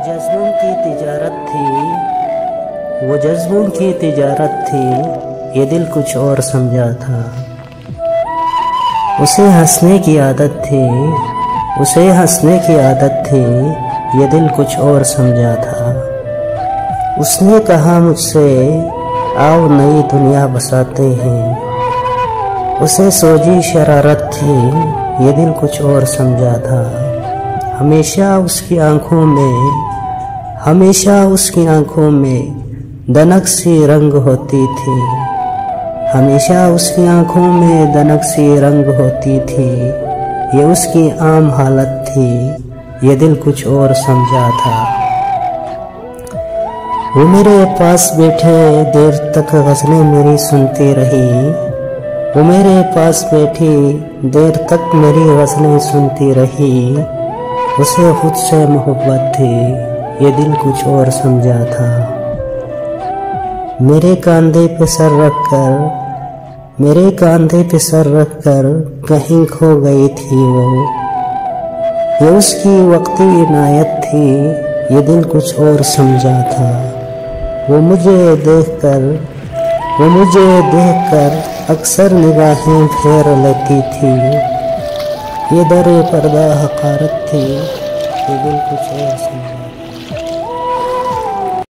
जज्बों की तिजारत थी, वो जज्बों की तिजारत थी, ये दिल कुछ और समझा था। उसे हंसने की आदत थी, उसे हंसने की आदत थी, ये दिल कुछ और समझा था। उसने कहा मुझसे आओ नई दुनिया बसाते हैं, उसे सोजी शरारत थी, ये दिल कुछ और समझा था। हमेशा उसकी आंखों में दनक सी रंग होती थी, हमेशा उसकी आंखों में दनक सी रंग होती थी। ये उसकी आम हालत थी, ये दिल कुछ और समझा था। वो मेरे पास बैठे देर तक गज़लें मेरी सुनती रही, वो मेरे पास बैठी देर तक मेरी गज़लें सुनती रही। उसे खुद से मोहब्बत थी, ये दिल कुछ और समझा था। मेरे कांधे पे सर रख कर कहीं खो गई थी वो, ये उसकी वक्ती इनायत थी, ये दिल कुछ और समझा था। वो मुझे देखकर अक्सर निगाहें फेर लेती थी, ये दरे पर्दा हकारत थी, ये दिल कुछ और समझा।